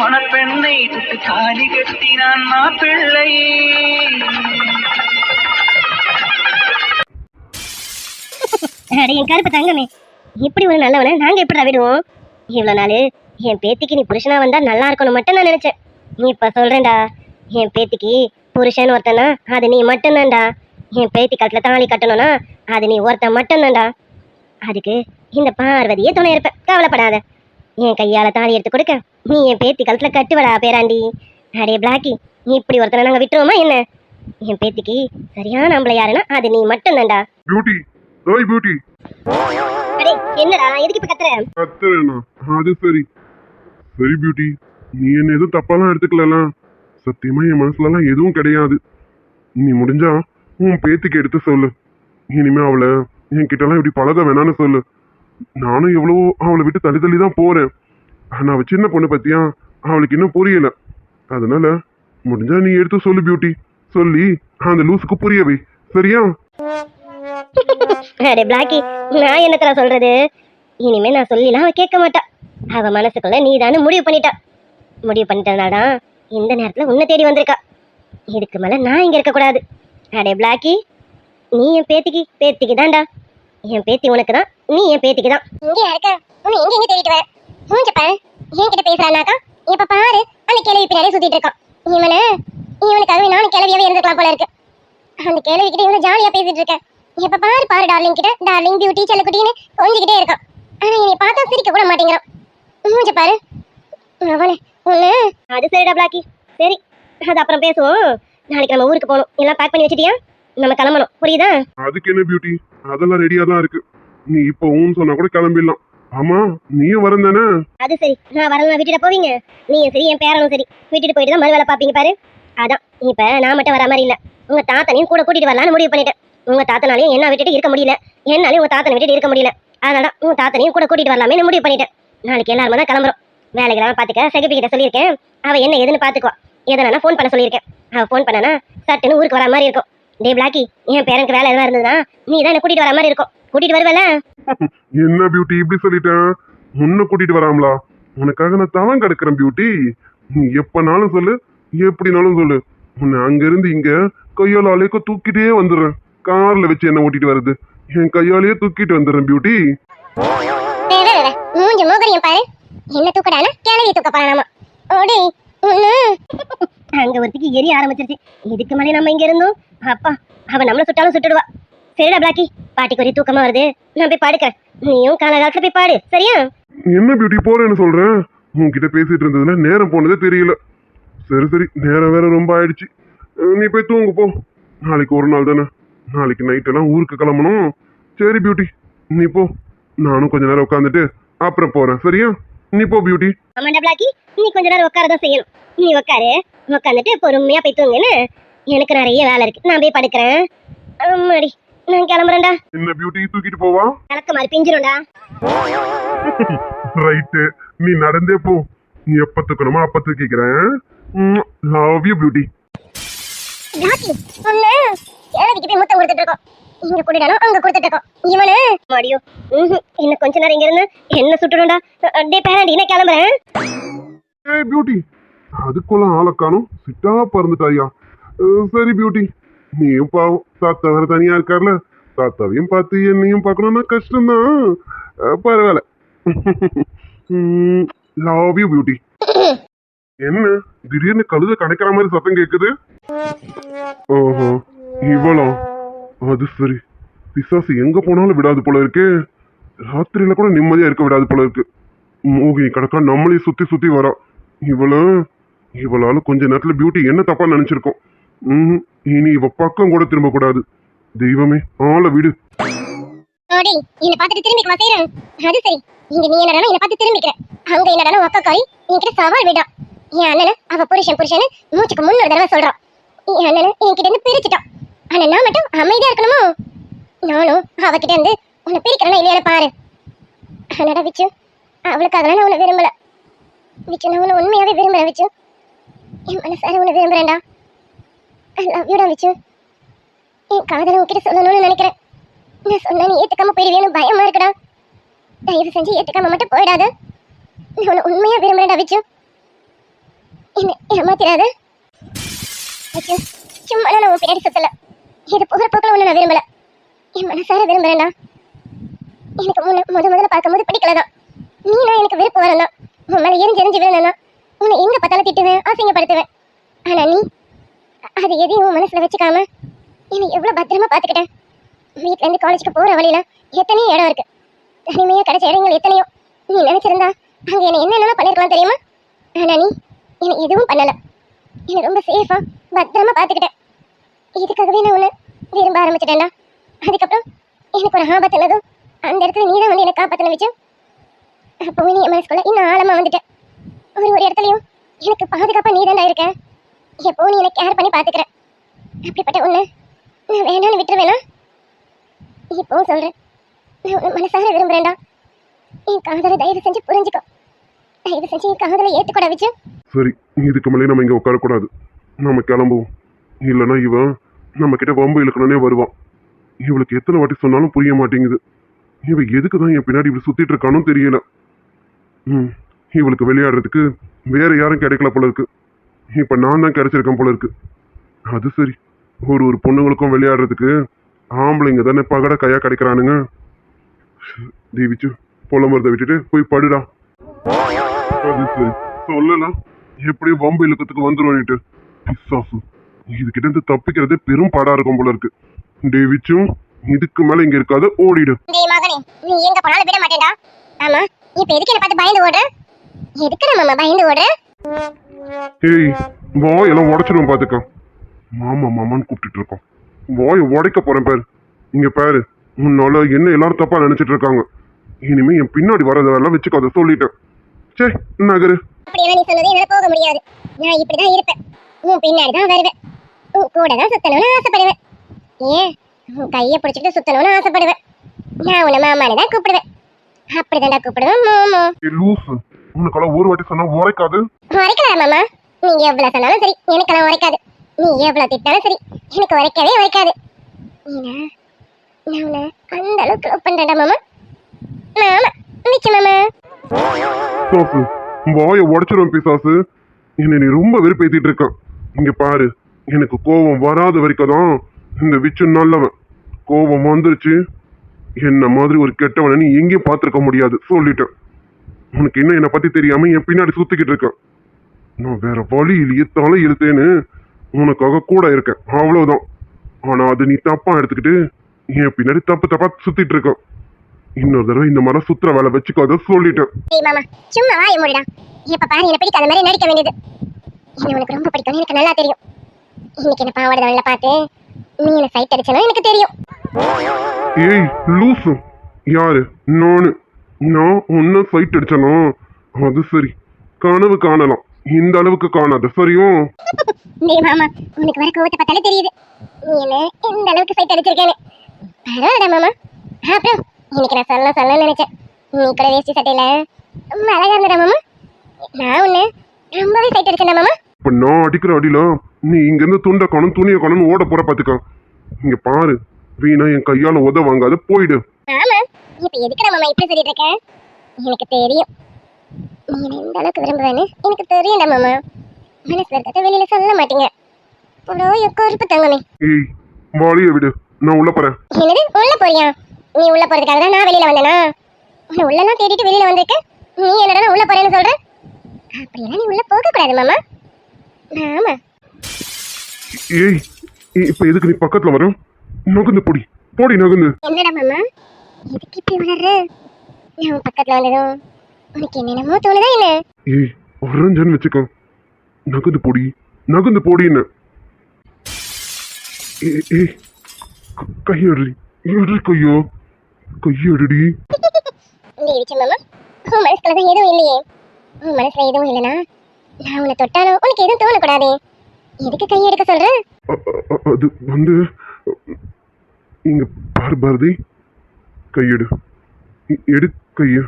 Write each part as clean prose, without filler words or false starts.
மணப்பெண்ணை தொட்டு தாலி கட்டினான் மாப்பிள்ளை. என் கருப்பு தங்கமே, இப்படி ஒரு நல்லவனை நாங்க எப்படி விடுவோம்? இவ்வளவு நாள் என் பேத்திக்கு நீ புருஷனா வந்தா நல்லா இருக்கணும் மட்டும் நான் நினைச்சேன். நீ இப்ப சொல்றேன்டா, என் பேத்திக்கு புருஷன் ஒருத்தனா அது நீ மட்டும்தான்டா. என் பேத்தி கழுத்துல தாலி கட்டணும்னா அது நீ ஒருத்தன் மட்டும்தான்டா. அதுக்கு இந்த பார்வதியே துணை இருப்பேன், கவலைப்படாத. என் கையால தாலி எடுத்து கொடுக்க நீ என் பேத்தி கழுத்துல கட்டுவடா பேராண்டி. அடே பிளாக்கி, நீ இப்படி ஒருத்தனை நாங்க விட்டுருவோமா என்ன? என் பேத்திக்கு சரியான நம்மள யாருன்னா அது நீ மட்டும்தான்டா. பியூட்டி, ஓய் பியூட்டி. அடே என்னடா, எதுக்கு இப்ப கத்துற? கத்துறேனா? அது சரி சரி பியூட்டி, நீ என்ன எதுவும் தப்பாலாம் எடுத்துக்கலாம். சத்தியமா என் மனசுலலாம் எதுவும் கிடையாது. நீ முடிஞ்சா உன் பேத்திக்கு எடுத்து சொல்லு. இனிமே அவளை என்கிட்டலாம் இப்படி பழக வேணான்னு சொல்லு. நானும் எவ்வளவோ அவளை விட்டு தள்ளி தள்ளி தான் போறேன். ஆனா அவ சின்ன பொண்ணு பத்தியா அவளுக்கு இன்னும் புரியல. அதனால முடிஞ்சா நீ எடுத்து சொல்லு பியூட்டி. சொல்லி அந்த லூசுக்கு புரியவை, சரியா? அடே பிளாக்கி, நான் என்னத்தர சொல்றது? இனிமே நான் சொல்லிலாம் அவ கேட்க மாட்டா. அவ மனசுக்குள்ள நீ தானே முடிவு பண்ணிட்டா. முடிவு பண்ணிட்டதுனாலதான் இந்த நேரத்துல உன்னை தேடி வந்திருக்கா. இதுக்கு மேல நான் இங்க இருக்க கூடாது. அடே பிளாக்கி, நீ என் பேத்திக்கு தான்டா. என் பேத்தி உனக்கு தான், நீ என் பேத்திக்கு தான். இங்கே இருக்க உன்னை எங்க தேடிட்டு வர? மூஞ்ச பாரு, என்கிட்ட பேசுறானாக்கா இப்ப பாரு அந்த கிளவி பின்னாடி சுத்திட்டு இருக்கான். இவனுக்காகவே நானும் கிளவியாவே இருந்துக்கலாம் போல இருக்கு. அந்த கிளவி கிட்ட இவனை ஜாலியா பேசிட்டு இருக்கேன். இப்ப பாரு டார்லிங் கிட்ட டார்லிங் பியூட்டி செல்லக்குட்டின்னு கொஞ்சிக்கிட்டே இருக்கான். ஆனா என்னை பார்த்தா சிரிக்க கூட மாட்டேங்கிறான். மூஞ்ச பாரு அவனே ஒண்ணு. அது சரிடா பிளாக்கி, சரி அது அப்புறம் பேசுவோம். நாளைக்கு நம்ம ஊருக்கு போகணும். எல்லாம் பேக் பண்ணி வச்சிட்டியா? நம்ம கிளம்பணும், புரியுதா? அதுக்கு என்ன பியூட்டி, அதெல்லாம் ரெடியா தான் இருக்கு. நீ இப்போ ஊன்னு சொன்னா கூட கிளம்பிடலாம். ஆமா, நீயும் வரேன் தானே? அது சரி, நான் வரலாம் விட்டுட்டு போவீங்க. நீயும் சரி என் பேரனும் சரி விட்டுட்டு போயிட்டு தான் மறு வேலை பாப்பீங்க பாரு. அதான் இப்ப நான் மட்டும் வர மாதிரி இல்ல, உங்க தாத்தனையும் கூட கூட்டிட்டு வரலான்னு முடிவு பண்ணிட்டேன். உங்க தாத்தனாலையும் என்ன விட்டுட்டு இருக்க முடியல, என்னாலையும் உங்க தாத்தனை விட்டுட்டு இருக்க முடியல. அதனால உங்க தாத்தனையும் கூட கூட்டிட்டு வரலாமே முடிவு பண்ணிட்டேன். நாளைக்கு எல்லாருமே தான் கிளம்புறோம். வேலைக்கெல்லாம் பாத்துக்க செகப்பி கிட்ட சொல்லியிருக்கேன். அவ என்ன ஏதுன்னு பாத்துக்குவா. எதனா ஃபோன் பண்ண சொல்லியிருக்கேன். அவ ஃபோன் பண்ணனா சட்டுன்னு ஊருக்கு வர மாதிரி இருக்கும். டே பிளாக்கி, என் பேரனுக்கு வேலை எதுவும் இருந்ததுன்னா நீ தான் என்ன கூட்டிட்டு வர மாதிரி இருக்கும். கூட்டிட்டு வருவல? என்ன பியூட்டி இப்படி சொல்லிட்டேன்? உன்னை கூட்டிட்டு வராமலா? உனக்காக நான் தவம் கிடக்குறேன் பியூட்டி. நீ எப்பனாலும் சொல்லு, எப்படினாலும் சொல்லு. உன்னை அங்க இருந்து இங்க கையால அலைக்க தூக்கிட்டே வந்துடுறேன். கார்ல வச்சு என்ன ஓட்டிட்டு வருது, என் கையாலேயே தூக்கிட்டு வந்துடுறேன் பியூட்டி. மூஞ்ச மோகரியம் பாரு. என்ன தூக்கடானா கிளவி தூக்க போறானாமா. ஓடி அங்க ஒருத்திக்கு எரிய ஆரம்பிச்சிருச்சு. இதுக்கு மேலே நம்ம இங்க இருந்தோம் அப்பா அவ நம்மள சுட்டாலும் சுட்டுடுவா. சரிடா பிளாக்கி, பாட்டிக்கு ஒரே தூக்கமா வருது, நான் போய் படுக்கிறேன். நீயும் காலகாலத்துல போய் பாடு, சரியா? என்ன பியூட்டி போறேன்னு சொல்றேன். உன்கிட்ட பேசிட்டு இருந்ததுல நேரம் போனதே தெரியல. சரி சரி, நேரம் வேற ரொம்ப ஆயிடுச்சு. நீ போய் தூங்கு போ. நாளைக்கு ஒரு நாள் தானே, நாளைக்கு நைட் எல்லாம் ஊருக்கு கிளம்பணும். சரி பியூட்டி, நீ போ. நானும் கொஞ்ச நேரம் உட்காந்துட்டு அப்புறம் போறேன், சரியா? நீ போ பியூட்டி. ஆமாண்டா பிளாக்கி, நீ கொஞ்ச நேரம் உட்காரதான் செய்யணும். நீ உட்காரு, உட்காந்துட்டு பொறுமையா போய் தூங்குன்னு. எனக்கு நிறைய வேலை இருக்கு, நான் போய் படுக்கிறேன். அம்மாடி, நான் கிளம்புறேன்டா. என்ன பியூட்டி தூக்கிட்டு போவா? கலக்க மாதிரி பிஞ்சிரும்டா. ரைட்டு, நீ நடந்தே போ. நீ எப்ப தூக்கணுமோ அப்ப தூக்கிக்கிறேன். Love you beauty. பிளாக்கி, ஒண்ணு கிளவிக்கு போய் முத்தம் கொடுத்துட்டு இருக்கோம். இங்க குடிடாலும் அங்க கொடுத்துட்டு இருக்கோம். இவனு மாடியோ இன்னும் கொஞ்ச நேரம் இங்க இருந்து என்ன சுட்டுடும்டா. டே பேரண்டி, என்ன கிளம்புறேன். ஏய் பியூட்டி, அதுக்குள்ள ஆளை காணும், சிட்டா பறந்துட்டாயா? சரி பியூட்டி, நீயும் பாவம், தாத்தா வேற தனியா இருக்கார்ல, தாத்தாவையும் பார்த்து என்னையும் பார்க்கணும்னா கஷ்டம்தான். பரவாயில்ல. Love you beauty. என்ன திடீர்னு கழுத கணக்கிற மாதிரி சத்தம் கேக்குது? ஓஹோ, இவ்வளோ? அது சரி, பிசாசு எங்க போனாலும் விடாது போல இருக்கு. ராத்திரியில கூட நிம்மதியா இருக்க விடாது போல இருக்கு. மோகினி கணக்கா நம்மளையும் சுத்தி சுத்தி வரா. இவளால கொஞ்ச நேரத்துல பியூட்டி என்ன தப்பா நினைச்சிருக்கோம். இனி இவ பக்கம் கூட திரும்ப கூடாது. தெய்வமே, ஆளை விடு. ஓடி என்ன பார்த்துட்டு திரும்பிக்க மாட்டேன். அது சரி, இங்க நீ என்னடா என்ன பார்த்து திரும்பிக்கிற, அங்க என்னடா ஒக்கக்காரி என்கிட்ட சவால் விடா. என் அண்ணன் அவ புருஷன் மூச்சுக்கு முன்னொரு தடவை சொல்றான். என் அண்ணன் என்கிட்ட இருந்து பிரிச்சுட்டான். ஆனா நான் மட்டும் அமைதியா இருக்கணுமோ? நானும் அவகிட்ட இருந்து உன்னை பிரிக்கிறேன்னா இல்லையா பாரு. ஆனாடா விச்சு, அவளுக்காக நான் உன்னை விரும்பல விச்சு. நான் உன்னை உண்மையாவே விரும்புறேன் விச்சு. என் மனசார உன்னை விரும்புறேன்டா. ஐ லவ் யூடா விச்சு. என் காதலை உன்கிட்ட சொல்லணும்னு நினைக்கிறேன். நான் சொன்னா நீ ஏத்துக்காம போயிடுவேன்னு பயமா இருக்குடா. தயவு செஞ்சு ஏத்துக்காம மட்டும் போயிடாத. நான் உன்னை உண்மையா விரும்புறேன்டா விச்சு. என்ன ஏமாத்திராத. ஐயோ, சும்மா நான் உன் பின்னாடி சுத்தல. இது போகிற போக்கில் ஒன்று நான் விரும்பல. என் மனசார விரும்புறேன்டா. எனக்கு முதல்ல பார்க்கும்போது பிடிக்கலதான். நீனா எனக்கு விருப்பம் வரலாம். உன் மேலே எரிஞ்சு விழணும்னா உன்னை எங்க பார்த்தாலும் திட்டுவேன், அசிங்கப்படுத்துவேன். ஆனா நீ அது எதையும் உன் மனசுல வச்சுக்காம என்னை எவ்வளவு பத்திரமா பார்த்துக்கிட்டேன். வீட்டுல இருந்து காலேஜுக்கு போற வழியில எத்தனையோ இடம் இருக்கு. தனிமையா கிடைச்ச இடங்கள் எத்தனையோ. நீ நினைச்சிருந்தா அங்க என்ன என்னென்ன பண்ணிருக்கலாம் தெரியுமா? ஆனா நீ என்னை எதுவும் பண்ணல. என்னை ரொம்ப சேஃபா பத்திரமா பார்த்துக்கிட்டேன். இதுக்காகவே நான் உன்னை விரும்ப ஆரம்பிச்சிட்டேன்டா. அதுக்கப்புறம் எனக்கு ஒரு ஆபத்துனதும் அந்த இடத்துல நீ தான் வந்து என்னை காப்பாத்தின வச்சு. அப்போ நீ என் மனசுக்குள்ள இன்னும் ஆழமா வந்துட்டேன். ஒரு இடத்துலயும் எனக்கு பாதுகாப்பா நீ தான்டா இருக்க. எப்போ நீ எனக்கு கேர் பண்ணி பாத்துக்கிற. அப்படிப்பட்ட ஒண்ணு நான் வேணான்னு விட்டுருவேனா? இப்போ சொல்றேன், நான் உன்னை மனசார விரும்புறேன்டா. என் காதலை தயவு செஞ்சு புரிஞ்சுக்கோ. தயவு செஞ்சு என் காதலை ஏத்துக்கூட வச்சு. சரி, இதுக்கு மேலே நம்ம இங்க உட்காரக்கூடாது. நம்ம கிளம்புவோம். இல்லைன்னா இவன் நம்ம கிட்ட வம்பு இழுக்கணும்னே வருவான். இவளுக்கு எத்தனை வாட்டி சொன்னாலும் புரிய மாட்டேங்குது. இவன் எதுக்கு தான் என் பின்னாடி இப்படி சுத்திட்டு இருக்கானோ தெரியல. இவளுக்கு விளையாடுறதுக்கு வேற யாரும் கிடைக்கல போல இருக்கு. இப்ப நான் தான் கிடைச்சிருக்கேன் போல இருக்கு. அது சரி, ஒரு பொண்ணுங்களுக்கும் விளையாடுறதுக்கு ஆம்பளைங்க தானே பகட கையா கிடைக்கிறானுங்க. தேவிச்சு புலம்புறதை விட்டுட்டு போய் படுடா. அது சரி, சொல்லலாம் எப்படியும் வம்பு இழுக்கத்துக்கு வந்துருவான்ட்டு. பிசாசு, இதுகிட்ட இருந்து தப்பிக்கிறதே பெரும் பாடா இருக்கும் போல இருக்கு. டேவிச்சும் இதுக்கு மேல இங்க இருக்காது, ஓடிடு. டேய் மகனே, நீ எங்க போனாலும் விட மாட்டேடா. ஆமா, இப்போ எதுக்கு என்ன பார்த்து பயந்து ஓடுற? எதுக்கு நம்ம பயந்து ஓடுற? ஏய், வாயெல்லாம் உடைச்சிடும் பாத்துக்க. மாமா மாமான்னு கூப்பிட்டு இருக்கோம். வாயை உடைக்க போறேன் பாரு. இங்க பாரு, உன்னால என்ன எல்லாரும் தப்பா நினைச்சிட்டு இருக்காங்க. இனிமே என் பின்னாடி வரதெல்லாம் வச்சுக்காத சொல்லிட்டேன். சே நகரு. அப்படியெல்லாம் நீ சொன்னதே என்னால போக முடியாது. நான் இப்படிதான் இருப்பேன். உன் பின்னாடி தான் வருவேன். உன் கூட தான் சுத்தணும்னு ஆசைப்படுவேன். ஏன் உன் கையை பிடிச்சிட்டு சுத்தணும்னு ஆசைப்படுவேன். நான் உன்னை மாமானு தான் கூப்பிடுவேன். அப்படிதான்டா கூப்பிடுவேன் மாமா. லூசு, உனக்கெல்லாம் ஒரு வாட்டி சொன்னா உரைக்காது. உரைக்கலாம் மாமா. நீங்க எவ்வளவு சொன்னாலும் சரி, எனக்கெல்லாம் உரைக்காது. நீ எவ்வளவு திட்டாலும் சரி, எனக்கு உரைக்கவே உரைக்காது. நான் உன்னை அந்த அளவுக்கு லவ் பண்றேன்டா மாமா. மாமா நிச்சயம் மாமா. சாசு, வாயை உடைச்சிடும் பிசாசு. என்னை நீ ரொம்ப வெறுப்பேத்திட்டு இருக்க. இங்க பாரு, எனக்கு கோபம் வராத வரைக்கும் தான் இந்த விச்சு நல்லவன். கோபம் வந்துருச்சு, என்ன மாதிரி ஒரு கெட்டவனை நீ எங்கேயும் பார்த்துருக்க முடியாது சொல்லிட்டேன். உனக்கு இன்னும் என்னை பத்தி தெரியாம என் பின்னாடி சுத்திக்கிட்டு இருக்க. நான் வேற வழி இல்லையே தலை இழுத்தேன்னு உனக்காக கூட இருக்கேன், அவ்வளவுதான். ஆனா அது நீ தப்பா எடுத்துக்கிட்டு என் பின்னாடி தப்பா சுத்திட்டு இருக்க. இன்னொரு தடவை இந்த மாதிரி சுத்துற வேலை வச்சுக்காத சொல்லிட்டேன். மாமா சும்மா வாய மூடுடா. எப்ப பாரு என்ன பிடிக்காத மாதிரி நடிக்க வேண்டியது. என்ன உனக்கு ரொம்ப பிடிக்கும்னு எனக்கு நல்லா தெரியும். இன்னைக்கு என்ன பாவாடை தவணையில பார்த்து நீ என்ன சைட் அடிச்சனும் எனக்கு தெரியும். ஏய் லூசு, யாரு? நான் ஒன்னும் சைட் அடிச்சனோ? அது சரி, கனவு காணலாம், இந்த அளவுக்கு காணாத சரியும். டேய் மாமா, உனக்கு வர கோவத்தை பார்த்தாலே தெரியுது நீ என்ன எந்த அளவுக்கு சைட் அடிச்சிருக்கேன்னு. பரவாயில்ல மாமா. அப்புறம் இன்னைக்கு நான் சொல்லணும்னு நினைச்சேன். நீ கூட வேஷ்டி சட்டையில ரொம்ப அழகா இருந்தடா மாமா. நான் உன்னை ரொம்பவே சைட் அடிச்சேன்டா மாமா. இப்ப நான் அடிக்கிற அடியில நீ இங்க இருந்து துண்டை காணும் துணியை காணும் ஓட போற பாத்துக்க. இங்க பாரு, வீணா என் கையால உத வாங்காத போயிடு. ஆமா, இப்ப எதுக்குடா மாமா இப்படி சொல்லிட்டு இருக்க? எனக்கு தெரியும் நீ எந்த அளவுக்கு விரும்புவேன்னு எனக்கு தெரியும்டா மாமா. மனசுல இருக்கிறத வெளியில சொல்ல மாட்டீங்க. போடோ கருப்பு தங்கமே. ஏய் வாளிய விடு, நான் உள்ள போறேன். என்னது உள்ள போறியா? நீ உள்ள போறதுக்காக தான் நான் வெளியில வந்தேனா? உன்னை உள்ளலாம் தேடிட்டு வெளியில வந்திருக்க. நீ என்னடா உள்ள போறேன்னு சொல்ற? அப்படியெல்லாம் நீ உள்ள போக கூடாது மாமா. ஆமா. ஏய், இப்ப எதுக்கு நீ பக்கத்துல வரும்? நகுந்து போடி நகுந்து. என்னடா மாமா, எதுக்கு இப்படி வளர்ற? நான் பக்கத்துல வந்ததும் உனக்கு என்னென்னமோ தோணுதா என்ன? ஏய் வரஞ்சன்னு வச்சுக்கோ. நகுந்து போடின்னு. ஏய் கையடி கையடி. மாமா, உன் மனசுக்குள்ள தான் எதுவும் இல்லையே. உன் மனசுல எதுவும் இல்லைனா நான் உன்னை தொட்டாலும் உனக்கு எதுவும் தோணக்கூடாது. எதுக்கு கை எடுக்க சொல்ற? அது வந்து இங்க பாரதி, கையெடு. எடு கைய.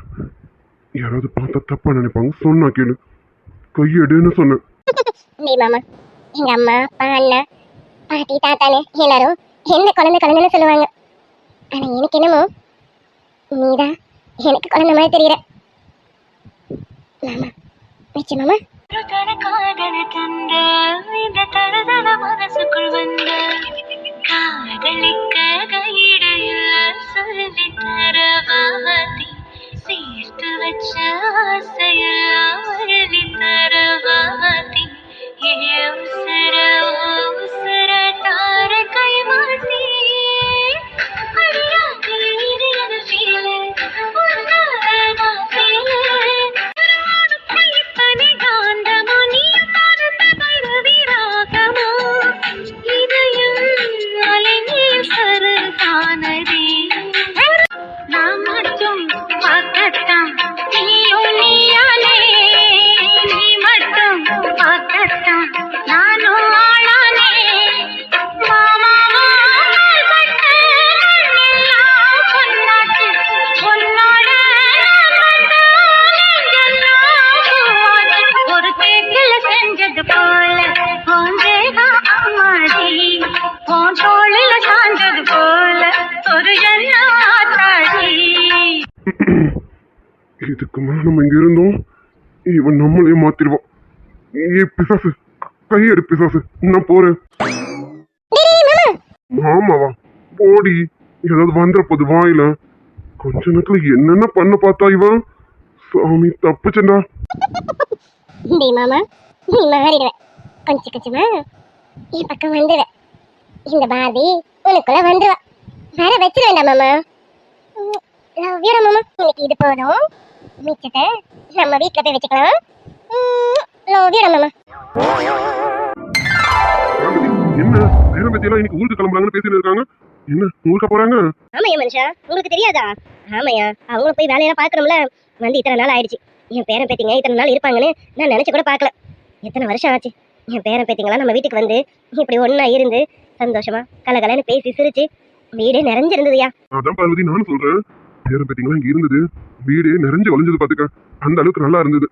யாராவது பார்த்தா தப்பா நினைப்பாங்க, சொன்னா கேளு. கையெடுன்னு சொன்னேன். மாமா, எங்க அம்மா அப்பா அண்ணா பாட்டி தாத்தானு எல்லாரும் என்ன குழந்தைன்னு சொல்லுவாங்க. ஆனா எனக்கு என்னமோ நீதான் எனக்கு குழந்தை மாதிரி தெரியற. மாமா நிச்சயம் மாமா. காதல தந்த இந்த தழுதல மனசுக்குள் வந்த காதலிக்க கையிடையில சொல்லி தரவாதி சேர்த்து வச்ச ஆசையெல்லாம் அள்ளி தரவாதி உசர உசர தார கை மாத்தி அடியாத்தி இது என ஃபீல் உன்னால நான் ஃபீல் இதுக்கு மேல நம்ம இங்க இருந்தோம் இவன் நம்மளே மாத்திடுவான். ஏ பிசாசு, கையெடு பிசாசு, நான் போறேன். ஆமாவா, போடி. ஏதாவது வந்துட போது வாயில. கொஞ்ச நேரத்துல என்னென்ன பண்ண பார்த்தா இவன். சாமி தப்புச்சண்டா. மாமா நீ மாறிடுவ. கொஞ்சம் கொஞ்சமா என் பக்கம் வந்துடுவ. இந்த பாரதி உனக்குள்ள வந்துடுவா. வர வச்சிட வேண்டாம் மாமா. லவ் யூ மாமா. இன்னைக்கு இது போதும், மிச்சத்தை நம்ம வீட்டில் போய் வச்சுக்கலாம். லவ் யூ மாமா. என்ன நேரம் பத்தியெல்லாம் இன்னைக்கு ஊருக்கு கிளம்புறாங்கன்னு பேசிட்டு இருக்காங்க. என்ன ஊருக்கா போறாங்க? ஆமாயா மனுஷா, உங்களுக்கு தெரியாதா? ஆமாயா, அவங்களும் போய் வேலையெல்லாம் பார்க்கணும்ல. வந்து இத்தனை நாள் ஆயிடுச்சு. என் பேரன் பேத்திங்க இத்தனை நாள் இருப்பாங்கன்னு நான் நினைச்சு கூட பார்க்கல. எத்தனை வருஷம் ஆச்சு என் பேரன் பேத்திங்களாம் நம்ம வீட்டுக்கு வந்து இப்படி ஒன்னா இருந்து சந்தோஷமா கலகலன்னு பேசி சிரிச்சு வீடே நிறைஞ்சிருந்ததுயா. அதான் பார்வதி நானும் சொல்றேன். பேரன் பேத்திங்களா இங்க இருந்தது, வீடே நிறைஞ்சு வளைஞ்சது பாத்துக்க. அந்த அளவுக்கு நல்லா இருந்தது.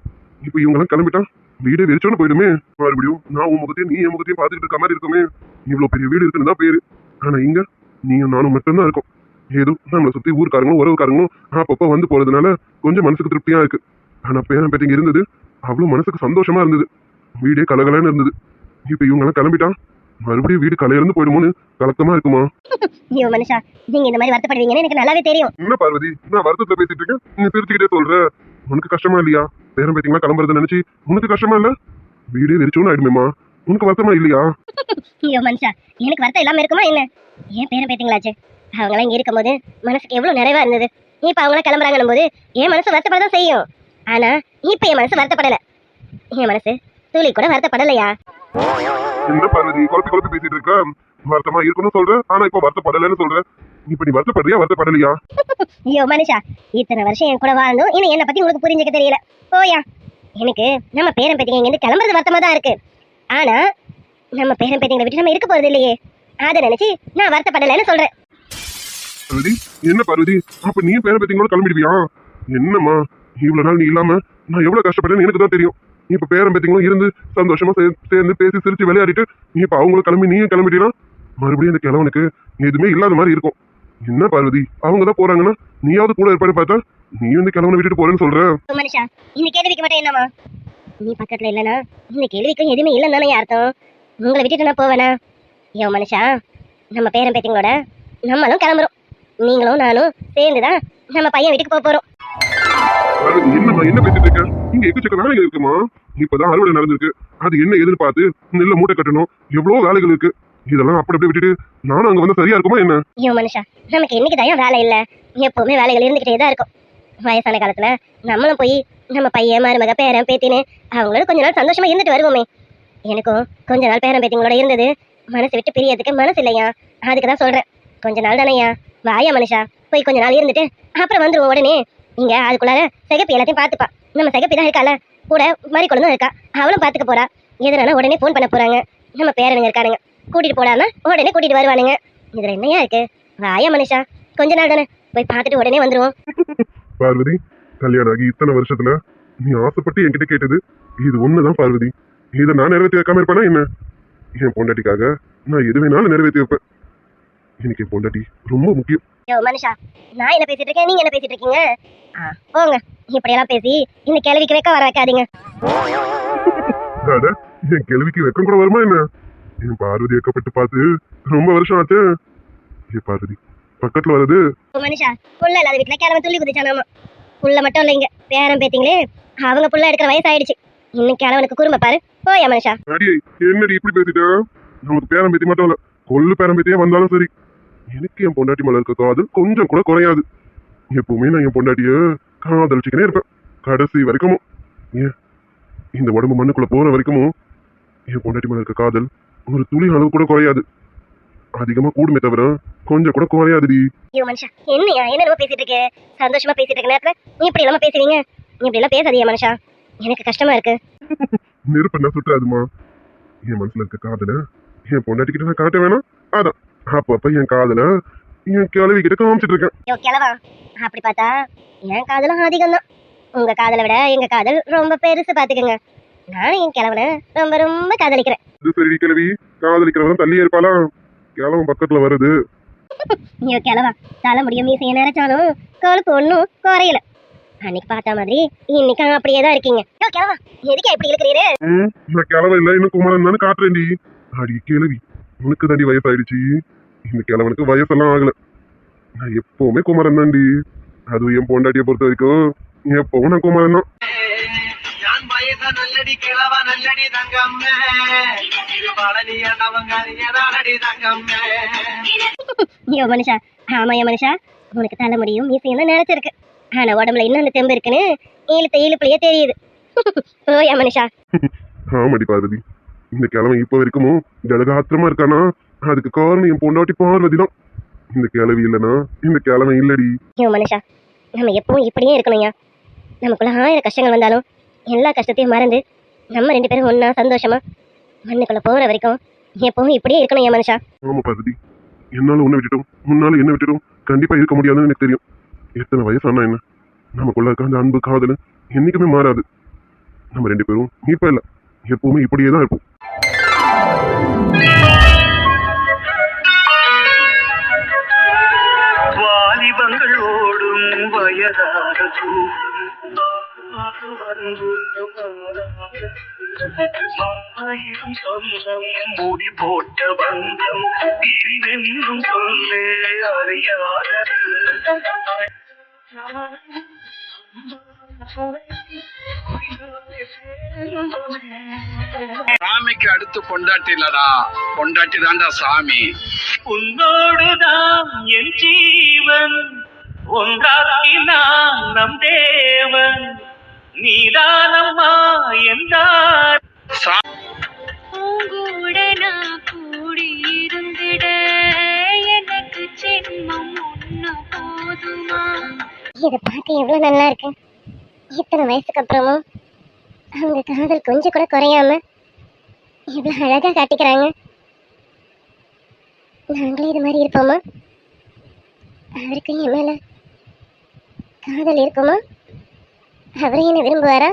இப்ப இவங்க எல்லாம் கிளம்பிட்டா வீடே வெறிச்சோன்னு போயிடுமே. மறுபடியும் நான் உன் முகத்தையும் நீ என் முகத்தையும் பாத்துக்கிட்டு இருக்க மாதிரி இருக்குமே. இவ்வளவு பெரிய வீடு இருக்குன்னு தான் பேரு. ஆனா இங்க நீயும் நானும் மட்டும்தான் இருக்கும். ஏதோ நம்மளை சுத்தி ஊருக்காரங்களும் உறவுக்காரங்களும் அப்பப்ப வந்து போறதுனால கொஞ்சம் மனசுக்கு திருப்தியா இருக்கு. ஆனா பேரன் பேத்திங்க இருந்தது அவ்வளவு மனசுக்கு சந்தோஷமா இருந்தது. வீடே கலகலன்னு இருந்தது. இப்ப இவங்க எல்லாம் கிளம்பிட்டா மறுபடியும் வீடு கலையிலிருந்து போயிடுமோன்னு கலக்கமா இருக்குமா? ஐயோ மனுஷா, நீங்க இந்த மாதிரி வருத்தப்படுவீங்கன்னு எனக்கு நல்லாவே தெரியும். என்ன பார்வதி, நான் வருத்தத்துல பேசிட்டு இருக்கேன், நீ சிரிச்சுக்கிட்டே சொல்ற. உனக்கு கஷ்டமா இல்லையா? பேரன் பேத்திங்களா கிளம்புறத நினைச்சு உனக்கு கஷ்டமா இல்ல? வீடே வெறிச்சோன்னு ஆயிடுமேமா. உனக்கு வருத்தமா இல்லையா? ஐயோ மனுஷா, எனக்கு வருத்தம் இல்லாம இருக்குமா என்ன? ஏன் பேரன் பேத்திங்களாச்சு, அவங்களாம் இங்க இருக்கும் போது மனசுக்கு எவ்வளவு நிறைவா இருந்தது. இப்ப அவங்களாம் கிளம்புறாங்கன்னும் போது என் மனசு வருத்தப்படதான் செய்யும். ஆனா இப்ப என் மனசு வருத்தப்படல. என் மனசு துளி கூட வருத்தப்படலையா? என்ன பார்வதி குழப்பி குழப்பி பேசிட்டு இருக்க? வருத்தமா இருக்கணும்னு சொல்ற, ஆனா இப்ப வருத்தப்படலன்னு சொல்ற. இப்ப நீ வருத்தப்படுறியா வருத்தப்படலையா? ஐயோ மனுஷா, இத்தனை வருஷம் என் கூட வாழ்ந்தும் இன்னும் என்னை பத்தி உங்களுக்கு புரிஞ்சுக்க தெரியல. போயா, எனக்கு நம்ம பேரன் பேத்திங்க இங்க இருந்து கிளம்புறது வருத்தமா தான் இருக்கு. ஆனா நம்ம பேரன் பேத்திங்களை விட்டு நம்ம இருக்க போறது இல்லையே, அதை நினைச்சு நான் வருத்தப்படலைன்னு சொல்றேன். பார்வதி, என்ன பார்வதி, அப்ப நீ பேரன் பேத்திங்களோட கிளம்பிடுவியா? என்னம்மா, இவ்வளவு நாள் நீ இல்லாம நான் எவ்வளவு கஷ்டப்பட்டேன்னு எனக்கு தான் தெரியும். இப்ப பேரன் பேத்திங்களும் இருந்து சந்தோஷமா சேர்ந்து பேசி சிரிச்சு விளையாடிட்டு நீ இப்ப அவங்களும் கிளம்பி நீயும் கிளம்பிட்டீங்கன்னா மறுபடியும் இந்த கிழவனுக்கு எதுவுமே இல்லாத மாதிரி இருக்கும். என்ன பார்வதி, அவங்க தான் போறாங்கன்னா நீயாவது கூட இருப்பாரு பார்த்தா நீயும் இந்த கிழவனை விட்டுட்டு போறேன்னு சொல்ற. மனுஷா, இந்த கேள்விக்கு மட்டும் என்னமா? நீ பக்கத்துல இல்லனா இந்த கேள்விக்கும் எதுவுமே இல்லைன்னு தானே அர்த்தம். உங்களை விட்டுட்டு நான் போவேனா? ஐயோ மனுஷா, நம்ம பேரன் பேத்திங்களோட நம்மளும் கிளம்புறோம். நீங்களும் நானும் சேர்ந்துதான் நம்ம பையன் வீட்டுக்கு போக போறோம். என்னம்மா என்ன பேசிட்டு இருக்க? இங்க எக்கச்சக்க வேலைகள் இருக்குமா? இப்பதான் அறுவடை நடந்திருக்கு. அது என்ன ஏதுன்னு பார்த்து நெல்ல மூட்டை கட்டணும், எவ்வளவு வேலைகள் இருக்கு. இதெல்லாம் அப்படி அப்படியே விட்டுட்டு நானும் அங்க வந்து சரியா இருக்குமா என்ன? ஐயோ மனுஷா, நமக்கு என்னைக்கு தயம் வேலை இல்ல, எப்பவுமே வேலைகள் இருந்துகிட்டே தான் இருக்கும். வயசான காலத்துல நம்மளும் போய் நம்ம பையன் மருமக பேரன் பேத்தின்னு அவங்களோட கொஞ்ச நாள் சந்தோஷமா இருந்துட்டு வருவோமே. எனக்கும் கொஞ்ச நாள் பேரன் பேத்திங்களோட இருந்தது மனசு விட்டு பிரியறதுக்கு மனசு இல்லையா. அதுக்குதான் சொல்றேன், கொஞ்ச நாள் தானையா, வாயா மனுஷா, போய் கொஞ்ச நாள் இருந்துட்டு அப்புறம் வந்துருவோம் உடனே. இங்க அதுக்குள்ளார சிகப்பி எல்லாத்தையும் பாத்துப்பா. நம்ம சிகப்பி தான் இருக்கால, கூட மாதிரி குழந்தை இருக்கா, அவளும் பாத்துக்க போறா. எதனால உடனே போன் பண்ண போறாங்க. நம்ம பேரனுங்க இருக்கானுங்க, கூட்டிட்டு போடாம உடனே கூட்டிட்டு வருவானுங்க. இதுல என்னையா இருக்கு? வாயா மனுஷா, கொஞ்ச நாள் தானே, போய் பார்த்துட்டு உடனே வந்துருவோம். பார்வதி, கல்யாணம் ஆகி இத்தனை வருஷத்துல நீ ஆசைப்பட்டு என்கிட்ட கேட்டது இது ஒண்ணுதான் பார்வதி. இதை நான் நிறைவேற்றி வைக்காம இருப்பேனா என்ன? என் பொண்டாட்டிக்காக நான் எது வேணாலும் நிறைவேற்றி வைப்பேன். எனக்கு என் பொண்டாட்டி ரொம்ப முக்கியம். யோ மனுஷா, நான் என்ன பேசிட்டு இருக்கேன், நீங்க என்ன பேசிட்டு இருக்கீங்க? போங்க, இப்படியெல்லாம் பேசி இந்த கேள்விக்கு வைக்க வர வைக்காதீங்க. அட, என் கேள்விக்கு வெக்கம் கூட வருமா என்ன? என் பார்வதி வெக்கப்பட்டு பார்த்து ரொம்ப வருஷம் ஆச்சு. ஏ பார்வதி, பக்கத்துல வருது. மனுஷா, புள்ள இல்லாத வீட்டுல கிழமை துள்ளி குதிச்சானாமா. புள்ள மட்டும் இல்லைங்க, பேரம் பேத்திங்களே அவங்க புள்ள எடுக்கிற வயசு ஆயிடுச்சு. இன்னும் கிழவனுக்கு குறும்ப பாரு. போயா மனுஷா. அடியே, என்னடி இப்படி பேசிட்ட? நமக்கு பேரம் பேத்தி மட்டும் இல்ல, கொள்ளு பேரம் பேத்தியா வந்தாலும் சரி, எனக்கு என் பொண்டாட்டி மேல இருக்க காதல் கொஞ்சம் கூட குறையாது. எப்பவுமே நான் என் பொண்டாட்டிய காதலிச்சுக்கினே இருப்பேன், கடைசி வரைக்கும். ஏன் இந்த உடம்பு மண்ணுக்குள்ள போற வரைக்கும் என் பொண்டாட்டி மேல இருக்க காதல் ஒரு துளி அளவு கூட குறையாது. அதிகமா கூடுமே தவிர கொஞ்சம் கூட குறையாதுடி. ஐயோ மனுஷா, என்னையா என்னென்னமோ பேசிட்டு இருக்கே? சந்தோஷமா பேசிட்டு இருக்க நேரத்துல நீ இப்படி இல்லாம பேசுவீங்க? நீ இப்படி எல்லாம் பேசாதீங்க மனுஷா, எனக்கு கஷ்டமா இருக்கு. நெருப்பு என்ன சுற்றாதுமா. என் மனசுல இருக்க காதல என் பொண்டாட்டி கிட்ட நான் காட்ட வேணாம். அதான் அப்பப்ப என் காதல என் கிளவி கிட்ட காமிச்சிட்டு இருக்கேன். ஐயோ கிழவா, அப்படி பார்த்தா என் காதலும் அதிகம் தான். உங்க காதலை விட எங்க காதல் ரொம்ப பெருசு பாத்துக்கோங்க. நானும் என் கிழவனை ரொம்ப ரொம்ப காதலிக்கிறேன். இது சரி கிளவி, காதலிக்கிறவன் தள்ளியே இருப்பாளா? கிழவன் பக்கத்துல வருது. ஐயோ கிழவா, தலை முடியும் மீசைய நினைச்சாலும் கொழுப்பு ஒன்றும் குறையல. அன்னைக்கு பார்த்த மாதிரி இன்னைக்கு அப்படியே தான் இருக்கீங்க. ஐயோ கிழவா, எதுக்கு இப்படி இருக்கிறீரு? நான் கிழவ இல்ல, இன்னும் குமரன் தானே காட்டுறேன்டி. அடி கிளவி, உனக்கு தாண்டி வயசாயிடுச்சு, இந்த கிழவனுக்கு வயசெல்லாம் ஆகல. நான் எப்பவுமே குமரன் தாண்டி. அதுவும் என் பொண்டாட்டியை பொறுத்த வரைக்கும் எப்பவும் நான் குமரன் தான். நான் வயச நல்லடி கிழவ நல்லடி தங்கம்மே, இது பழனியனவங்க அறியதானடி தங்கம்மே. ஐயோ மனுஷா, ஆமாயா மனுஷா, உனக்கு தலை முடியும் மீசையெல்லாம் நினைச்சிருக்கு. ஆனா உடம்புல இன்னும் அந்த தெம்பு இருக்குன்னு இழுத்த இழுப்புலயே தெரியுது. ஓயா மனுஷா. ஆமாடி பார்வதி, இந்த கிழவன் இப்ப வரைக்கும் ஜலகாத்திரமா இருக்கானா அதுக்கு காரணம் என் பொண்டாட்டி பார்வதி தான். இந்த கிழவி இல்லைன்னா இந்த கிழவன் இல்லடி. ஐயோ மனுஷா, நம்ம எப்பவும் இப்படியே இருக்கணும்யா. நமக்குள்ள 1000 கஷ்டங்கள் வந்தாலும் எல்லா கஷ்டத்தையும் மறந்து நம்ம 2 பேரும் ஒன்னா சந்தோஷமா மண்ணுக்குள்ள போற வரைக்கும் எப்பவும் இப்படியே இருக்கணும் என் மனுஷா. ஆமா பார்வதி, என்னால உன்னை விட்டுட்டோம், முன்னால என்ன விட்டுட்டோம், கண்டிப்பா இருக்க முடியாதுன்னு எனக்கு தெரியும். எத்தனை வயசானா என்ன, நமக்குள்ள இருக்க அந்த அன்பு காதல் என்னைக்குமே மாறாது. நம்ம 2 பேரும் இப்ப இல்ல, எப்பவுமே இப்படியே தான் இருப்போம். வாலிபங்கள் ஓடும் வயதான மூடி போட்ட பந்தம் என்றும் சொல்லே அறியாத சாமிக்கு அடுத்து பொண்டாட்டி இல்லடா, பொண்டாட்டி தான்டா சாமி. உன்னோடுதான் என் ஜீவன், ஒன்றாக்கினான் நம் தேவன், நீதானம்மா என்றார். உங்கூட நான் கூடியிருந்திட எனக்கு ஜென்மம் ஒண்ணு போதுமா? இதை பார்க்க எவ்வளவு நல்லா இருக்கு. இத்தனை வயசுக்கு அப்புறமும் அவங்க காதல் கொஞ்சம் கூட குறையாம இவ்வளவு அழகா காட்டிக்கிறாங்க. நாங்களே இது மாதிரி இருப்போமா? அவருக்கு என் மேல காதல் இருக்குமா? அவரை என்ன விரும்புவாரா?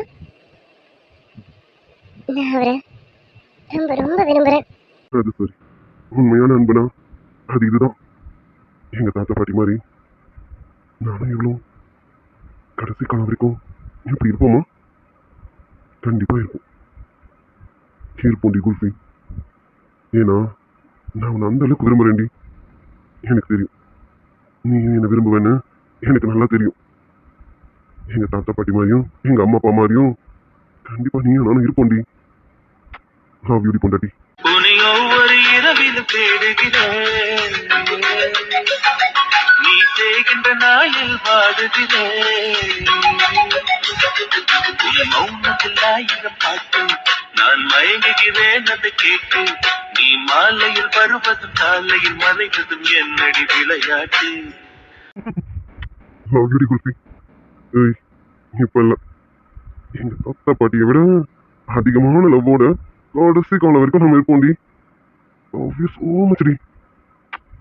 நான் அவரை ரொம்ப ரொம்ப விரும்புறேன். அது சரி, உண்மையான அன்புனா அது இதுதான். எங்க தாத்தா பாட்டி மாதிரி நானும் இவ்வளோ கடைசி காலம் வரைக்கும் இப்படி இருப்போமா? கண்டிப்பா இருப்போம். இருப்போண்டி குல்ஃபி. ஏன்னா நான் உன்னை அந்த அளவுக்கு விரும்புறேன்டி. எனக்கு தெரியும் நீ என்னை விரும்புவேன்னு எனக்கு நல்லா தெரியும். எங்க தாத்தா பாட்டி மாதிரியும் எங்க அம்மா அப்பா மாதிரியும் கண்டிப்பா நீயும் நானும் இருப்போண்டி. லவ் யூ டி பொண்டாட்டி. உன்னை ஒவ்வொரு இரவிலும் தேடுகிறேன், நீ தேகின்ற நாயில் வாடுகிறேன். உன் மௌனத்தில் 1000 பாட்டு, நான் மயங்குகிறேன் அதை கேட்டு. நீ மாலையில் வருவதும் காலையில் மறைவதும் என்னடி விளையாட்டு. லவ் யூ டி குல்ஃபி. ஏய், இப்ப இல்ல, எங்க தாத்தா பாட்டியை விட அதிகமான லவ்வோட கடைசி காலம் வரைக்கும் நம்ம இருப்போம்டி. லவ் யூ சோ மச் டி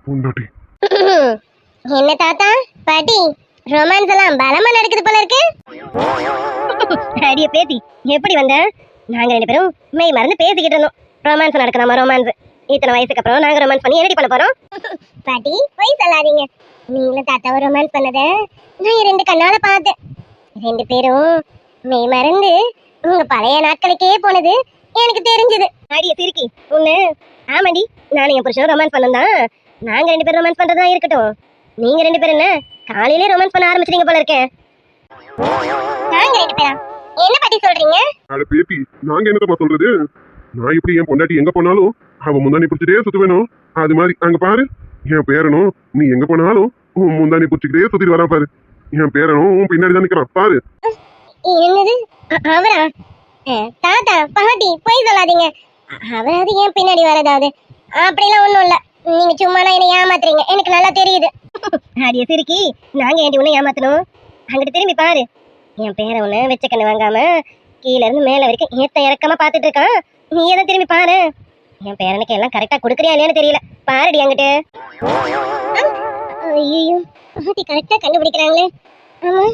பொண்டாட்டி. என்ன தாத்தா பாட்டி, ரொமான்ஸ் எல்லாம் பலமா நடக்குது போல இருக்கு. அடியே பேத்தி, எப்படி வந்த? நாங்க 2 பேரும் மெய் மறந்து பேசிக்கிட்டு இருந்தோம். ரொமான்ஸ் நடக்கணுமா? ரொமான்ஸ் இத்தனை வயசுக்கு அப்புறம் நாங்க ரொமான்ஸ் பண்ணி என்னடி பண்ண போறோம்? பாட்டி போய் சொல்லாதீங்க. நீங்களும் தாத்தாவை ரொமான்ஸ் பண்ணத நான் 2 கண்ணால பார்த்தேன். 2 பேரும் மெய் மறந்து உங்க பழைய நாட்களுக்கே போனது எனக்கு தெரிஞ்சது. அடிய சிரிக்கி உன்னை. ஆமாடி, நானும் என் புருஷனும் ரொமான்ஸ் பண்ணதான். நாங்க 2 பேரும் ரொமான்ஸ் பண்றதா இருக்கட்டும், நீங்க 2 பேரும் என்ன காலையிலே ரொமான்ஸ் பண்ண ஆரம்பிச்சிட்டீங்க போல இருக்கே. நாங்க 2 பேரா? என்ன பத்தி சொல்றீங்க? அட பேத்தி, நாங்க என்னத்தப்பா சொல்றது? நான் இப்படி என் பொண்டாட்டி எங்க போனாலும் அவ முந்தானி பிடிச்சிட்டே சுத்து வேணும். அது மாதிரி அங்க பாரு, என் பேரனும் நீ எங்க போனாலும் உன் முந்தானி பிடிச்சிக்கிட்டே சுத்திட்டு வரா பாரு. என் பேரனும் உன் பின்னாடி தான் நிக்கிறான் பாரு. என்னது? அவரா? தாத்தா பாட்டி போய் சொல்லாதீங்க. அவராது ஏன் பின்னாடி வரதாவது? அப்படிலாம் ஒண்ணும் இல்ல. நீங்க சும்மா என்ன ஏமாத்துறீங்க, எனக்கு நல்லா தெரியுது. அடிய சிரிக்கி, நாங்க ஏண்டி உன்னை ஏமாத்தணும்? அங்கிட்டு திரும்பி பாரு, என் பேரை உன்னை வெச்ச கண்ணு வாங்காம கீழ இருந்து மேல வரைக்கும் ஏத்த இறக்கமா பாத்துட்டு இருக்கான். நீ எதை திரும்பி பாரு. என் பேரனுக்கு எல்லாம் கரெக்டா கொடுக்குறியா இல்லையான்னு தெரியல. பாருடி அங்கிட்டு. ஐயோ, பாட்டி கரெக்டா கண்டுபிடிக்கிறாங்களே. ஆமா,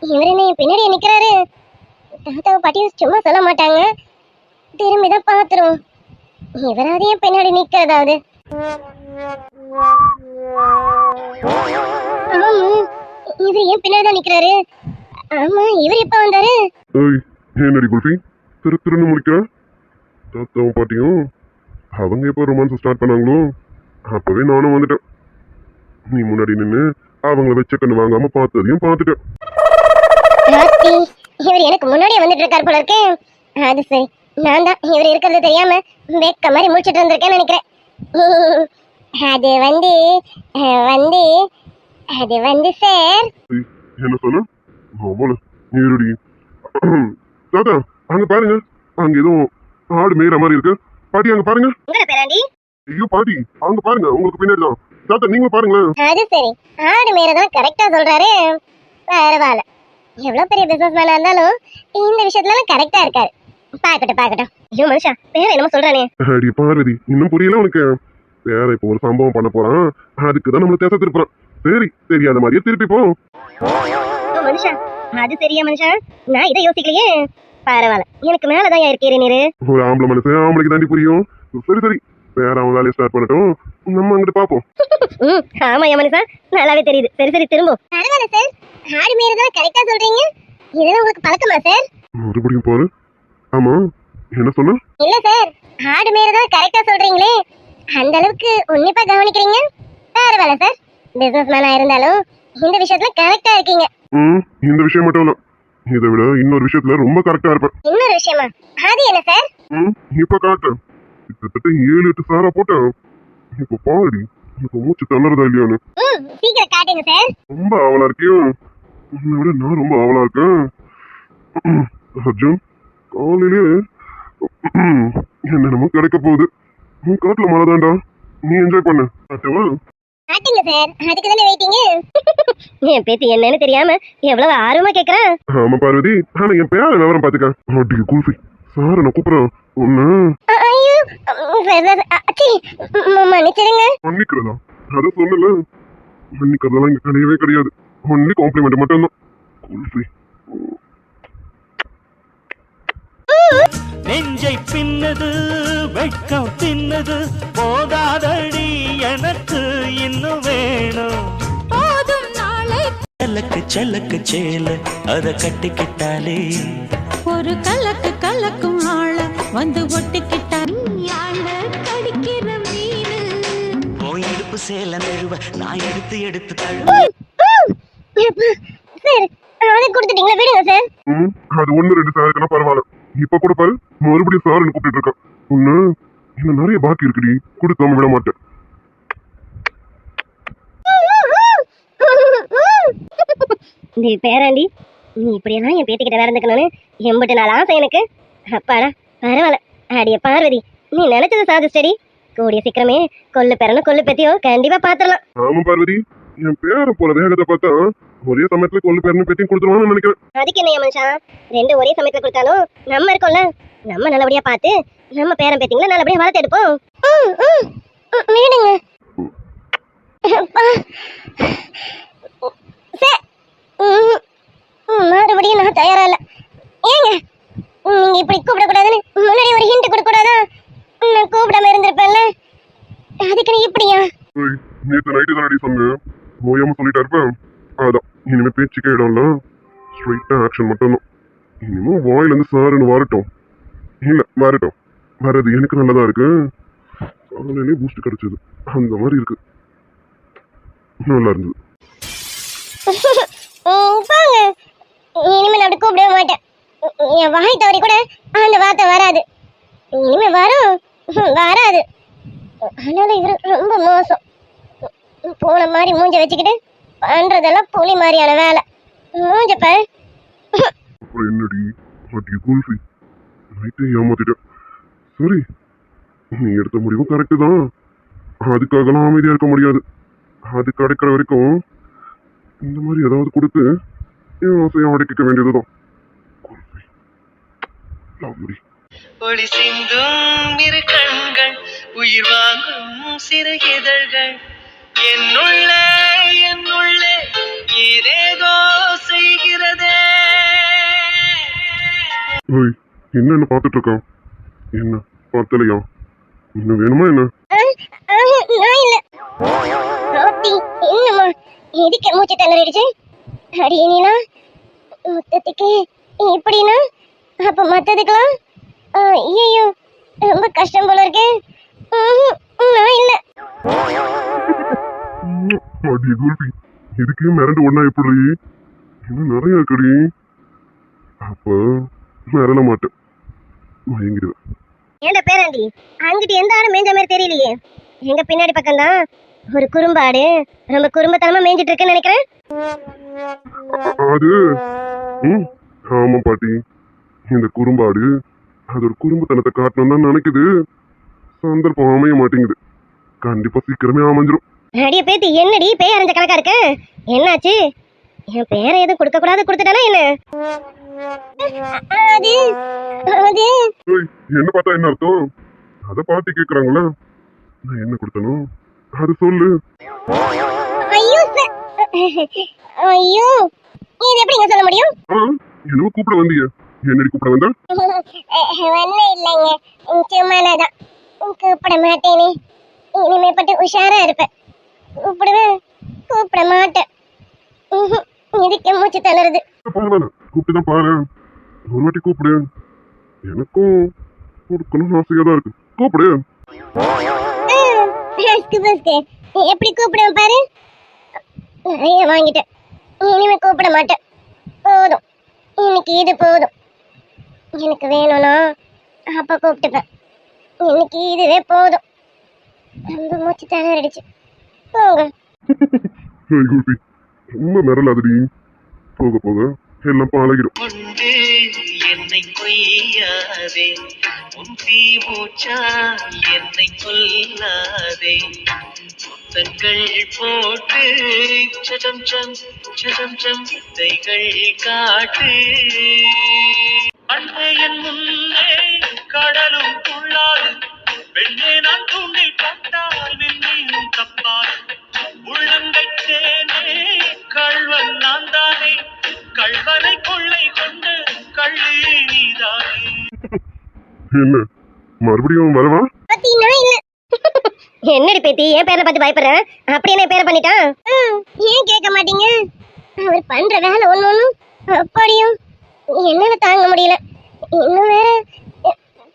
இவர் என்ன என் பின்னாடி நிக்கிறாரு? தாத்தாவை பாட்டியும் சும்மா சொல்ல மாட்டாங்க. திரும்பிதான் பாத்துரும். இவராது என் பின்னாடி நிக்கிறதாவது? ஆமா, இவர் ஏன் பின்னாடிதான் நிக்கிறாரு? ஆமா, இவர் எப்ப வந்தாரு? ஏய், என்னடி குல்ஃபி திருன்னு முடிக்கிற? தாத்தாவும் பாட்டியும் அவங்க எப்போ ரொமான்ஸ் ஸ்டார்ட் பண்ணாங்களோ அப்பவே நானும் வந்துட்டேன். நீ முன்னாடி நின்று அவங்கள வெச்ச கண்ணு வாங்காம பார்த்ததையும் பார்த்துட்டேன். இவர் எனக்கு முன்னாடியே வந்துட்டு இருக்காரு போல இருக்கே. அது சரி, நான் தான் இவர் இருக்கிறது தெரியாம வெக்க மாதிரி முடிச்சிட்டு இருந்திருக்கேன்னு நினைக்கிறேன். அது வந்து வந்து அது வந்து சார். என்ன சொன்ன? ஆமால நீருடி. தாத்தா அங்க பாருங்க, அங்க ஏதோ ஆடு மேய்ற மாதிரி இருக்கு. பாட்டி அங்க பாருங்க. ஐயோ பாட்டி அங்க பாருங்க, உங்களுக்கு பின்னாடி தான். தாத்தா நீங்க பாருங்களேன். அது சரி, ஆடு மேய்றதான் கரெக்டா சொல்றாரு. பரவாயில்ல, எவ்வளவு பெரிய பிசினஸ் மேனா இருந்தாலும் இந்த விஷயத்துல கரெக்டா இருக்காரு. பாக்கட்டும். ஐயோ மனுஷா, பேர என்னமோ சொல்றானே. அடி பார்வதி, இன்னும் புரியல உனக்கு? வேற இப்போ ஒரு சம்பவம் பண்ண போறான், அதுக்குதான் நம்மள தேச திருப்புறான். சரி, தெரியாத மாதிரியே திருப்பி போ. மனுஷா, அது சரியா மனுஷா? நான் இதை யோசிக்கலையே. பரவாயில்ல, எனக்கு மேலதான் இருக்கீரு நீரு. ஒரு ஆம்பளை மனசு ஆம்பளைக்கு தாண்டி புரியும். சரி, வேற அவன் வேலையை ஸ்டார்ட் பண்ணட்டும், நம்ம அங்கிட்டு பாப்போம். ஆமா என் மனுஷா, நல்லாவே தெரியுது. சரி திரும்பும். பரவாயில்ல சார், ஆடு மேய்றதா கரெக்டா சொல்றீங்க. இதெல்லாம் உங்களுக்கு பழக்கமா சார்? மறுபடியும் பாரு. ஆமா, என்ன சொன்ன? இல்ல சார், ஆடு மேய்றதா கரெக்டா சொல்றீங்களே, அந்த அளவுக்கு உன்னிப்பா கவனிக்கிறீங்க. பரவாயில்ல சார், பிசினஸ் மேனா இருந்தாலும் இந்த விஷயத்துல கரெக்டா இருக்கீங்க. இந்த விஷயம் மட்டும் இல்ல, இதை விட இன்னொரு விஷயத்துல ரொம்ப கரெக்டா இருப்பேன். இன்னொரு விஷயமா? அது என்ன சார்? இப்ப காட்டுறேன். கிட்டத்தட்ட 7-8 சாரா போட்டேன். இப்ப பாருடி, இப்ப மூச்சு தளருதா இல்லையான்னு. சீக்கிரம் காட்டுங்க சார். ரொம்ப ஆவலா இருக்கியோ? உன்னை விட நான் ரொம்ப ஆவலா இருக்கேன். அர்ஜுன், காலையிலே என்னென்னமோ கிடைக்க போகுது. உன் காட்டுல மழை தாண்டா, நீ என்ஜாய் பண்ண. காட்டுவா? காட்டுங்க சார், அதுக்கு தானே வெயிட்டிங். என் பேத்தி என்னன்னு தெரியாம எவ்வளவு ஆர்வமா கேக்குறான். ஆமா பார்வதி, ஆனா என் பேர விவரம் பாத்துக்க. அடி குல்ஃபி, சார நான் கூப்பிடுறேன் ஒண்ணு. ஐயோ மன்னிச்சிடுங்க. மன்னிக்கிறதா? அத சொன்னல, மன்னிக்கிறதெல்லாம் இங்க கிடையவே கிடையாது. ஒன்லி காம்ப்ளிமெண்ட் மட்டும்தான். குல்ஃபி நெஞ்சை பின்னது வெட்கம் தின்னது போதாதடி எனக்கு இன்னும் வேணும். போதும் நாளை செல்லக்கு சேல அத கட்டிக்கிட்டாலே ஒரு கலக்கும் ஆள வந்து ஒட்டிக்கிட்டான். கடிக்கிற மீனு போய் எடுப்பு சேல நழுவ நான் எடுத்து தழுவ. சார், அதை கொடுத்துட்டீங்களா? விடுங்க சார். அது 1-2 சாருக்குன்னா பரவாயில்ல. இப்ப கூட பாரு, மறுபடியும் சாருன்னு கூப்பிட்டு இருக்கான். உன்ன இன்னும் நிறைய பாக்கி இருக்குடி, கொடுக்காம விட மாட்டேன். நீ பேராண்டி, நீ இப்படியெல்லாம் என் பேத்திக்கிட்ட நடந்துக்கணும்னு எம்பிட்டு நாள் ஆசை எனக்கு. அப்பாடா பரவாயில்ல. அடிய பார்வதி, நீ நினைச்சது சாதிச்சடி. கூடிய சீக்கிரமே கொல்லு பேரனும் கொல்லு பேத்தியோ கண்டிப்பா பாத்துடலாம். ஆமா பார்வதி, என் பேர போற வேகத்தை பார்த்தா ஒரே சமயத்துல கொல்லு பேரனும் பேத்தியும் கொடுத்துருவான்னு நினைக்கிறேன். அதுக்கு என்ன மனுஷா, 2 ஒரே சமயத்துல கொடுத்தாலும் நம்ம இருக்கோம்ல, நம்ம நல்லபடியா பார்த்து நம்ம பேரன் பேத்திங்களா நல்லபடியா வளர்த்து எடுப்போம். வீடுங்க மறுபடியும் நான் தயாரா இல்ல. ஏங்க நீங்க இப்படி கூப்பிடக்கூடாதுன்னு முன்னாடி ஒரு ஹிண்ட் கொடுக்க கூடாதா? நான் கூப்பிடாம இருந்திருப்பேன்ல, அதுக்கு நீ இப்படியா? நேற்று நைட்டு தானடி சொன்னேன், ஓயாம சொல்லிட்டா இருப்பேன். அதான் இனிமே பேச்சுக்கே இடம்ல, ஸ்ட்ரைட்டா ஆக்ஷன் மட்டும்தான். இனிமே வாயில இருந்து சாருன்னு வரட்டும். இல்ல வரட்டும், வர்றது எனக்கு நல்லதா இருக்கு. காலையிலே பூஸ்ட் கிடைச்சது அந்த மாதிரி இருக்கு. நல்லா இருந்தது. போங்க, இனிமே நான் அப்படி கூப்பிடவே மாட்டேன். என் வாய் தவறி கூட அந்த வார்த்தை வராது. இனிமே வரும் வராது. அதனால இவரு ரொம்ப மோசம். போன மாதிரி மூஞ்ச வச்சுக்கிட்டு பண்றதெல்லாம் புலி மாதிரியான வேலை. மூஞ்ச பாரு. அப்புறம் என்னடி அடி குல்ஃபி நைட்டே ஏமாத்திட்டேன். சரி, நீ எடுத்த முடிவும் கரெக்டு தான். அதுக்காகலாம் அமைதியா இருக்க முடியாது. அது கிடைக்கிற வரைக்கும் இந்த மாதிரி ஏதாவது கொடுத்து என் ஆசையை அடக்கிக்க வேண்டியதுதான். குல்ஃபி லவ்லி. ஒளி சிந்தும் இரு கண்கள், உயிர் வாங்கும் சிறு இதழ்கள், என்னுள்ளே ஏதேதோ செய்கிறதே. ஓய், என்ன பார்த்துட்டு இருக்கான்? என்ன பார்த்தலையா? இன்னும் வேணுமா என்ன? நான் இல்ல. ரோட்டி, என்னம்மா எதுக்கு மூச்சு திணறிடுச்சு? அடி நீனா முத்தத்துக்கு இப்படின்னா அப்ப மத்ததுக்கெல்லாம் ஐயோ ரொம்ப கஷ்டம் போல இருக்கு. நான் இல்ல. அடி குல்ஃபி இதுக்கே மிரண்டு ஒண்ணா எப்படி? இன்னும் நிறைய இருக்குடி. அப்ப மிரள மாட்டேன், மயங்கிடுவேன். ஏன்டா பேராண்டி, அங்கிட்டு எந்த ஆடும் மேய்ஞ்ச மாதிரி தெரியலையே. எங்க பின்னாடி பக்கம் தான் ஒரு குறும்பாடு ரொம்ப குறும்பத்தனமா மேய்ஞ்சிட்டு இருக்குன்னு நினைக்கிறேன். அது ஆமா பாட்டி, இந்த குறும்பாடு அதோட குறும்புத்தனத்தை காட்டணும் தான் நினைக்குது. சந்தர்ப்பம் அமைய மாட்டேங்குது. கண்டிப்பா சீக்கிரமே அமைஞ்சிரும். அடிய பேத்தி, என்னடி பேய் அரைஞ்ச கணக்கா இருக்க? என்னாச்சு? என் பேரை எதுவும் கொடுக்க கூடாது கொடுத்துட்டானா என்ன? அது அது ஏய், என்ன பார்த்தா என்ன அர்த்தம்? அத பாட்டி கேக்குறாங்களா? நான் என்ன கொடுத்தனும் அது சொல்லு. ஐயோ ஐயோ, இது எப்படிங்க சொல்ல முடியும்? என்னவோ கூப்பிட வந்தீங்க, என்னடி கூப்பிட வந்த? ஒன்னும் இல்லைங்க, சும்மாதான். கூப்பிட மாட்டேனே. இனிமே பட்டு உஷாரா இருப்பேன். கூப்பிட மாட்டேன். இதுக்கு மூச்சு தளருது. பரவாயில்ல, கூப்பிட்டு தான் பாரு. ஒரு வாட்டி கூப்பிடு, எனக்கும் கொடுக்கணும்னு ஆசையா தான் இருக்கு. கூப்பிடு. எப்படி கூப்பிடுவேன் பாரு. நிறைய வாங்கிட்டேன், இனிமே கூப்பிட மாட்டேன். போதும், இன்னைக்கு இது போதும். எனக்கு வேணும்னா அப்ப கூப்பிட்டுப்பேன். இன்னைக்கு இதுவே போதும். ரொம்ப மூச்சு தளரிடுச்சு. போங்க. ஏய் குல்ஃபி, ரொம்ப மிரளாதடி. போக போக எல்லாம் பழகிடும். கொண்டு என்னை கொய்யாதே, உன் தீ மூச்சா என்னை கொல்லாதே. முத்தங்கள் போட்டு சஜம் சம் வித்தைகள் காட்டு. அன்னையன் முன்னே கடலும் துள்ளாது, பெண்ணே நான் தூண்டில் போட்டால் விண்மீனும் தப்பாது. உள்ளங்கைத்தேனே கள்வன் நான் தானே, கள்வனை கொள்ளை கொண்டு கள்ளி நீதானே. என்ன மறுபடியும் வரவா? என்னடி பேத்தி, என் பேரை பார்த்து பயப்படுற? அப்படி என்ன பேரை பண்ணிட்டான்? ஏன் கேட்க மாட்டீங்க? அவர் பண்ற வேலை ஒண்ணு அப்படியும் என்னால தாங்க முடியல. இன்னும் வேற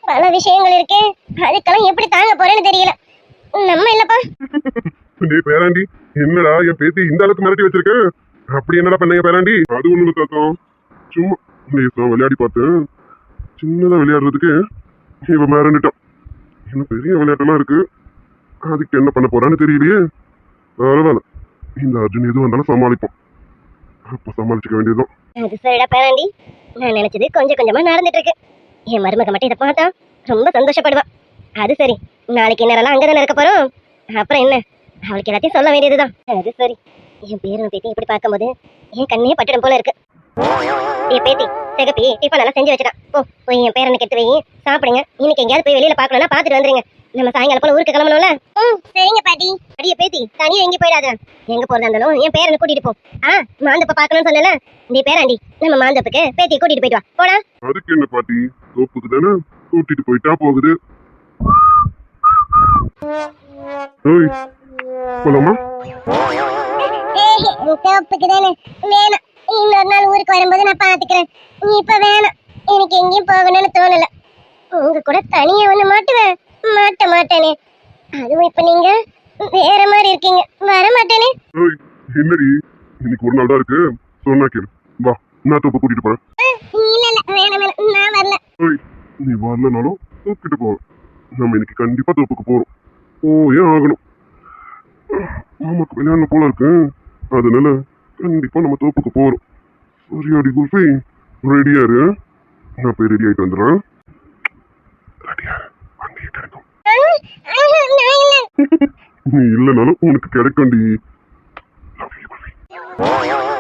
பல விஷயங்கள் இருக்கே, அதுக்கெல்லாம் எப்படி தாங்க போறேன்னு தெரியல. நம்ம இல்லப்பா. டேய் பேராண்டி, என்னடா என் பேத்தி இந்த அளவுக்கு மிரட்டி வச்சிருக்க? அப்படி என்னடா பண்ணீங்க பேராண்டி? அது ஒண்ணு தாக்கம், சும்மா லேசா விளையாடி பார்த்தேன். சின்னதா விளையாடுறதுக்கு இவ மிரண்டுட்டான். இன்னும் பெரிய விளையாட்டெல்லாம் இருக்கு, அதுக்கு என்ன பண்ண போறான்னு தெரியலையே. பரவாயில்ல, இந்த அர்ஜுன் எதுவும் வந்தாலும் சமாளிப்போம். அப்ப சமாளிச்சுக்க வேண்டியதுதான். அது சரிடா பேராண்டி, நான் நினைச்சது கொஞ்சம் கொஞ்சமா நடந்துட்டு இருக்கு. என் மருமக மட்டும் இதை பார்த்தா ரொம்ப சந்தோஷப்படுவா. அது சரி, நாளைக்கு நேரெல்லாம் அங்கதானே இருக்க போறோம். அப்புறம் என்ன, அவளுக்கு எல்லாத்தையும் சொல்ல வேண்டியதுதான். அது சரி, என் பேரும் பேத்தி இப்படி பார்க்கும்போது என் கண்ணே பட்டுடும் போல இருக்கு. என் பேத்தி சிகப்பி டிஃபன் எல்லாம் செஞ்சு வச்சுட்டான். போய் என் பேரனுக்கு எடுத்து வை, சாப்பிடுங்க. இன்னைக்கு எங்கேயாவது போய் வெளியில பாக்கணும்னா பாத்துட்டு வந்துருங்க. நம்ம சாயங்காலம் போல ஊருக்கு கிளம்பணும்ல. சரிங்க பாட்டி. அடியே பேத்தி, தனியா எங்கேயும் போயிடாத. எங்க போறதா இருந்தாலும் என் பேரனை கூட்டிட்டு போ. மாந்தப்ப பாக்கணும்னு சொன்னல, நீ பேராண்டி நம்ம மாந்தப்புக்கு பேத்தி கூட்டிட்டு போயிட்டு வா. போடா. அதுக்கு என்ன பாட்டி, தோப்புக்கு தானே கூட்டிட்டு போயிட்டா போகுது. ஓய் போலாமா? தோப்புக்கு தானே வேணும். இன்னொரு நாள் ஊருக்கு வரும்போது நான் பாத்துக்கிறேன். நீ இப்ப வேணும், எனக்கு எங்கேயும் போகணும்னு தோணல. உங்க கூட தனியா வந்து மாட்டுவேன். மாட்ட மாட்டேனே. அதுவும் இப்ப நீங்க வேற மாதிரி இருக்கீங்க. வர மாட்டேனே. ஏய், என்னடி இன்னைக்கு ஒரு நாள் தான் இருக்கு, சொன்னா கேளு. வா, நான் தோப்பு கூட்டிட்டு போறேன். இல்ல இல்ல வேணாம் வேணாம், நான் வரல. ஏய், நீ வரலனாலும் தோப்புக்கிட்டு போவேன். நம்ம இன்னைக்கு கண்டிப்பா தோப்புக்கு போறோம். போயே ஆகணும். மாமாக்கு கல்யாணம் போல இருக்கு, அதனால கண்டிப்பா நம்ம தோப்புக்கு போறோம். சரியாடி குல்ஃபி, ரெடியா இரு. நான் போய் ரெடி ஆயிட்டு வந்துடுறேன். ரெடியா இரு, வண்டியை கிடைக்கும். நான் இல்ல. நீ இல்லைனாலும் உனக்கு கிடைக்கும்டி. Love you, kulfi.